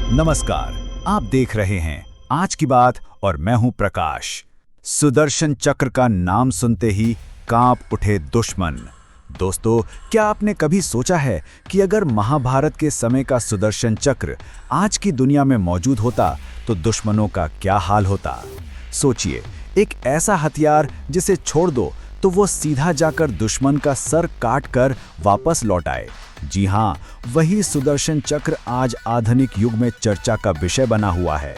नमस्कार, आप देख रहे हैं आज की बात और मैं हूं प्रकाश। सुदर्शन चक्र का नाम सुनते ही कांप उठे दुश्मन। दोस्तों, क्या आपने कभी सोचा है कि अगर महाभारत के समय का सुदर्शन चक्र आज की दुनिया में मौजूद होता तो दुश्मनों का क्या हाल होता? सोचिए, एक ऐसा हथियार जिसे छोड़ दो तो वो सीधा जाकर दुश्मन का सर काट कर वापस लौट आए। जी हाँ, वही सुदर्शन चक्र आज आधुनिक युग में चर्चा का विषय बना हुआ है।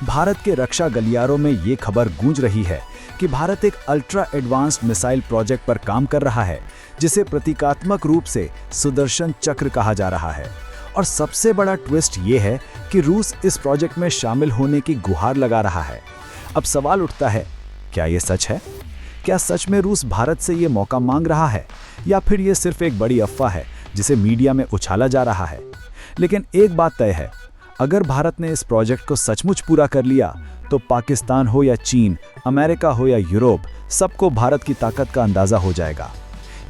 भारत के रक्षा गलियारों में ये खबर गूंज रही है कि भारत एक अल्ट्रा एडवांस्ड मिसाइल प्रोजेक्ट पर काम कर रहा है, जिसे प्रतीकात्मक रूप से सुदर्शन चक्र कहा जा रहा है। और सबसे बड़ा ट्विस्ट ये है कि रूस इस प्रोजेक्ट में शामिल होने की गुहार लगा रहा है। अब सवाल उठता है, क्या ये सच है? क्या सच में रूस भारत से ये मौका मांग रहा है, या फिर ये सिर्फ एक बड़ी अफवाह है जिसे मीडिया में उछाला जा रहा है? लेकिन एक बात तय है, अगर भारत ने इस प्रोजेक्ट को सचमुच पूरा कर लिया तो पाकिस्तान हो या चीन, अमेरिका हो या यूरोप, सबको भारत की ताकत का अंदाजा हो जाएगा।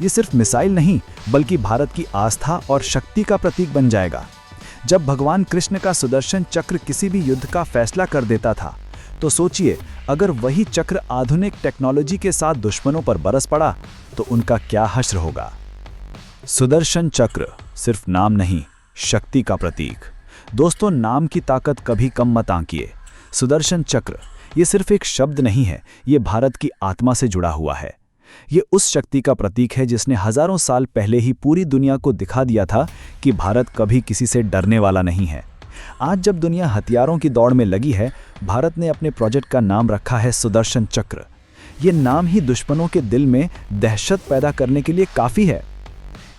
ये सिर्फ मिसाइल नहीं, बल्कि भारत की आस्था और शक्ति का प्रतीक बन जाएगा। जब भगवान कृष्ण का सुदर्शन चक्र किसी भी युद्ध का फैसला कर देता था, तो सोचिए, अगर वही चक्र आधुनिक टेक्नोलॉजी के साथ दुश्मनों पर बरस पड़ा तो उनका क्या हश्र होगा। सुदर्शन चक्र सिर्फ नाम नहीं, शक्ति का प्रतीक। दोस्तों, नाम की ताकत कभी कम मत आंकिए। सुदर्शन चक्र ये सिर्फ एक शब्द नहीं है, ये भारत की आत्मा से जुड़ा हुआ है। ये उस शक्ति का प्रतीक है जिसने हजारों साल पहले ही पूरी दुनिया को दिखा दिया था कि भारत कभी किसी से डरने वाला नहीं है। आज जब दुनिया हथियारों की दौड़ में लगी है, भारत ने अपने प्रोजेक्ट का नाम रखा है सुदर्शन चक्र। ये नाम ही दुश्मनों के दिल में दहशत पैदा करने के लिए काफ़ी है।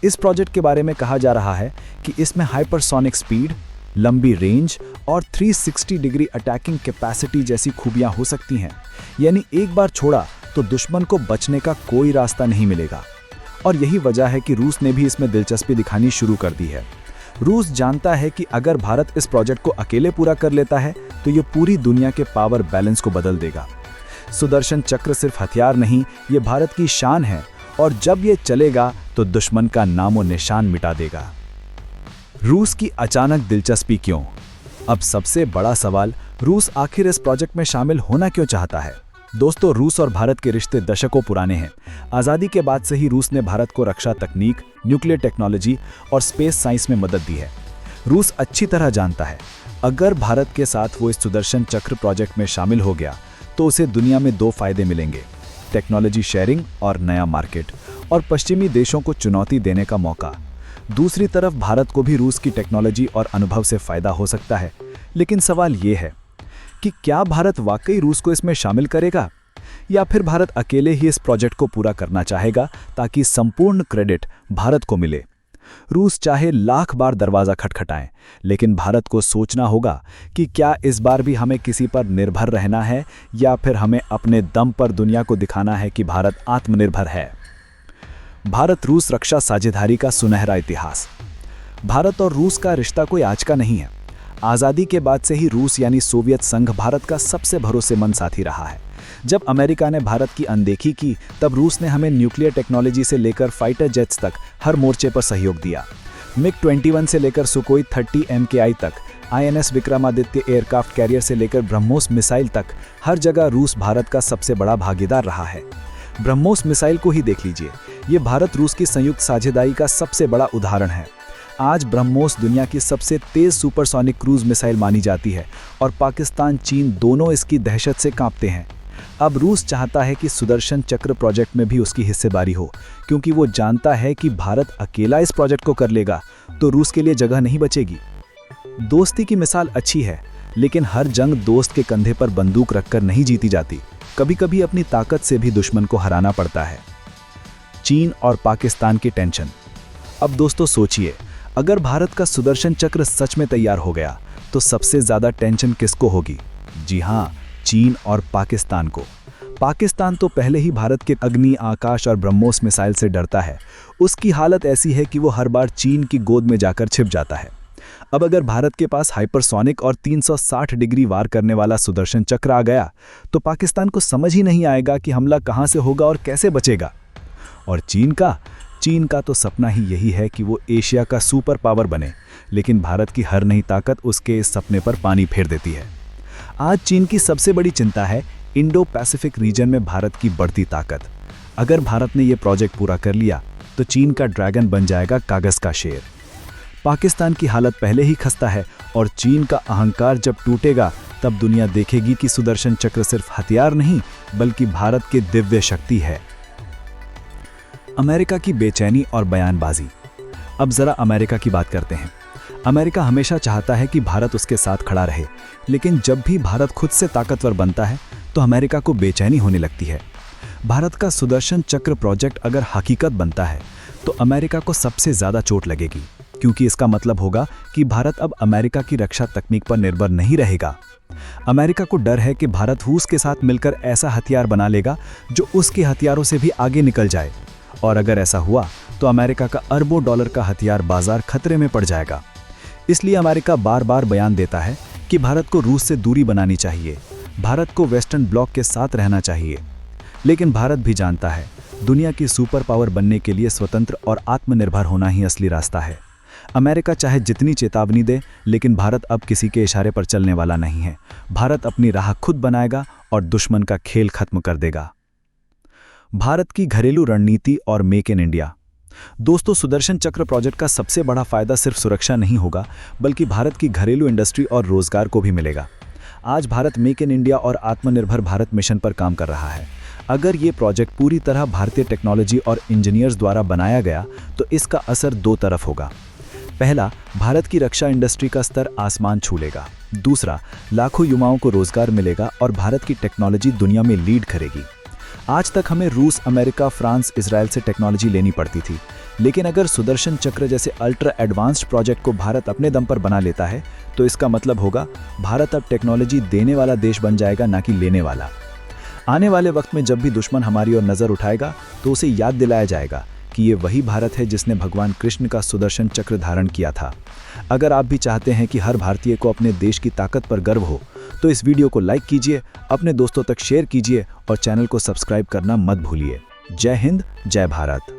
इस प्रोजेक्ट के बारे में कहा जा रहा है कि इसमें हाइपरसोनिक स्पीड, लंबी रेंज और 360 डिग्री अटैकिंग कैपेसिटी जैसी खूबियां हो सकती हैं। यानी एक बार छोड़ा तो दुश्मन को बचने का कोई रास्ता नहीं मिलेगा। और यही वजह है कि रूस ने भी इसमें दिलचस्पी दिखानी शुरू कर दी है। रूस जानता है कि अगर भारत इस प्रोजेक्ट को अकेले पूरा कर लेता है तो ये पूरी दुनिया के पावर बैलेंस को बदल देगा। सुदर्शन चक्र सिर्फ हथियार नहीं, ये भारत की शान है, और जब ये चलेगा तो दुश्मन का नामो निशान मिटा देगा। रूस की अचानक दिलचस्पी क्यों? अब सबसे बड़ा सवाल, रूस आखिर इस प्रोजेक्ट में शामिल होना क्यों चाहता है? दोस्तों, रूस और भारत के रिश्ते दशकों पुराने हैं। आज़ादी के बाद से ही रूस ने भारत को रक्षा तकनीक, न्यूक्लियर टेक्नोलॉजी और स्पेस साइंस में मदद दी है। रूस अच्छी तरह जानता है, अगर भारत के साथ वो इस सुदर्शन चक्र प्रोजेक्ट में शामिल हो गया तो उसे दुनिया में दो फायदे मिलेंगे: टेक्नोलॉजी शेयरिंग और नया मार्केट, और पश्चिमी देशों को चुनौती देने का मौका। दूसरी तरफ भारत को भी रूस की टेक्नोलॉजी और अनुभव से फायदा हो सकता है। लेकिन सवाल ये है कि क्या भारत वाकई रूस को इसमें शामिल करेगा, या फिर भारत अकेले ही इस प्रोजेक्ट को पूरा करना चाहेगा ताकि संपूर्ण क्रेडिट भारत को मिले? रूस चाहे लाख बार दरवाज़ा खटखटाएं, लेकिन भारत को सोचना होगा कि क्या इस बार भी हमें किसी पर निर्भर रहना है, या फिर हमें अपने दम पर दुनिया को दिखाना है कि भारत आत्मनिर्भर है। भारत रूस रक्षा साझेदारी का सुनहरा इतिहास। भारत और रूस का रिश्ता कोई आज का नहीं है। आज़ादी के बाद से ही रूस यानी सोवियत संघ भारत का सबसे भरोसेमंद साथी रहा है। जब अमेरिका ने भारत की अनदेखी की, तब रूस ने हमें न्यूक्लियर टेक्नोलॉजी से लेकर फाइटर जेट्स तक हर मोर्चे पर सहयोग दिया। मिग-21 से लेकर सुकोई 30 MKI तक, INS विक्रमादित्य एयरक्राफ्ट कैरियर से लेकर ब्रह्मोस मिसाइल तक, हर जगह रूस भारत का सबसे बड़ा भागीदार रहा है। ब्रह्मोस मिसाइल को ही देख लीजिए, ये भारत रूस की संयुक्त साझेदारी का सबसे बड़ा उदाहरण है। आज ब्रह्मोस दुनिया की सबसे तेज सुपरसोनिक क्रूज मिसाइल मानी जाती है, और पाकिस्तान, चीन दोनों इसकी दहशत से कांपते हैं। अब रूस चाहता है कि सुदर्शन चक्र प्रोजेक्ट में भी उसकी हिस्सेदारी हो, क्योंकि वो जानता है कि भारत अकेला इस प्रोजेक्ट को कर लेगा तो रूस के लिए जगह नहीं बचेगी। दोस्ती की मिसाल अच्छी है, लेकिन हर जंग दोस्त के कंधे पर बंदूक रखकर नहीं जीती जाती। कभी कभी अपनी ताकत से भी दुश्मन को हराना पड़ता है। चीन और पाकिस्तान की टेंशन। अब दोस्तों सोचिए, अगर भारत का सुदर्शन चक्र सच में तैयार हो गया तो सबसे ज्यादा टेंशन किसको होगी? जी हाँ, चीन और पाकिस्तान को। पाकिस्तान तो पहले ही भारत के अग्नि, आकाश और ब्रह्मोस मिसाइल से डरता है। उसकी हालत ऐसी है कि वो हर बार चीन की गोद में जाकर छिप जाता है। अब अगर भारत के पास हाइपरसोनिक और 360 डिग्री वार करने वाला सुदर्शन चक्र आ गया तो पाकिस्तान को समझ ही नहीं आएगा कि हमला कहां से होगा और कैसे बचेगा। और चीन का तो सपना ही यही है कि वो एशिया का सुपर पावर बने, लेकिन भारत की हर नई ताकत उसके इस सपने पर पानी फेर देती है। आज चीन की सबसे बड़ी चिंता है इंडो पैसिफिक रीजन में भारत की बढ़ती ताकत। अगर भारत ने यह प्रोजेक्ट पूरा कर लिया तो चीन का ड्रैगन बन जाएगा कागज का शेर। पाकिस्तान की हालत पहले ही खस्ता है और चीन का अहंकार जब टूटेगा तब दुनिया देखेगी कि सुदर्शन चक्र सिर्फ हथियार नहीं बल्कि भारत की दिव्य शक्ति है। अमेरिका की बेचैनी और बयानबाजी। अब जरा अमेरिका की बात करते हैं। अमेरिका हमेशा चाहता है कि भारत उसके साथ खड़ा रहे, लेकिन जब भी भारत खुद से ताकतवर बनता है तो अमेरिका को बेचैनी होने लगती है। भारत का सुदर्शन चक्र प्रोजेक्ट अगर हकीकत बनता है तो अमेरिका को सबसे ज्यादा चोट लगेगी, क्योंकि इसका मतलब होगा कि भारत अब अमेरिका की रक्षा तकनीक पर निर्भर नहीं रहेगा। अमेरिका को डर है कि भारत रूस के साथ मिलकर ऐसा हथियार बना लेगा जो उसके हथियारों से भी आगे निकल जाए, और अगर ऐसा हुआ तो अमेरिका का अरबों डॉलर का हथियार बाजार खतरे में पड़ जाएगा। इसलिए अमेरिका बार बार बयान देता है कि भारत को रूस से दूरी बनानी चाहिए, भारत को वेस्टर्न ब्लॉक के साथ रहना चाहिए। लेकिन भारत भी जानता है दुनिया की सुपर पावर बनने के लिए स्वतंत्र और आत्मनिर्भर होना ही असली रास्ता है। अमेरिका चाहे जितनी चेतावनी दे, लेकिन भारत अब किसी के इशारे पर चलने वाला नहीं है। भारत अपनी राह खुद बनाएगा और दुश्मन का खेल खत्म कर देगा। भारत की घरेलू रणनीति और मेक इन इंडिया। दोस्तों, सुदर्शन चक्र प्रोजेक्ट का सबसे बड़ा फायदा सिर्फ सुरक्षा नहीं होगा, बल्कि भारत की घरेलू इंडस्ट्री और रोजगार को भी मिलेगा। आज भारत मेक इन इंडिया और आत्मनिर्भर भारत मिशन पर काम कर रहा है। अगर ये प्रोजेक्ट पूरी तरह भारतीय टेक्नोलॉजी और इंजीनियर्स द्वारा बनाया गया तो इसका असर दो तरफ होगा। पहला, भारत की रक्षा इंडस्ट्री का स्तर आसमान छू लेगा। दूसरा, लाखों युवाओं को रोजगार मिलेगा और भारत की टेक्नोलॉजी दुनिया में लीड करेगी। आज तक हमें रूस, अमेरिका, फ्रांस, इजराइल से टेक्नोलॉजी लेनी पड़ती थी, लेकिन अगर सुदर्शन चक्र जैसे अल्ट्रा एडवांस्ड प्रोजेक्ट को भारत अपने दम पर बना लेता है तो इसका मतलब होगा भारत अब टेक्नोलॉजी देने वाला देश बन जाएगा, ना कि लेने वाला। आने वाले वक्त में जब भी दुश्मन हमारी ओर नजर उठाएगा तो उसे याद दिलाया जाएगा कि ये वही भारत है जिसने भगवान कृष्ण का सुदर्शन चक्र धारण किया था। अगर आप भी चाहते हैं कि हर भारतीय को अपने देश की ताकत पर गर्व हो तो इस वीडियो को लाइक कीजिए, अपने दोस्तों तक शेयर कीजिए और चैनल को सब्सक्राइब करना मत भूलिए। जय हिंद, जय भारत।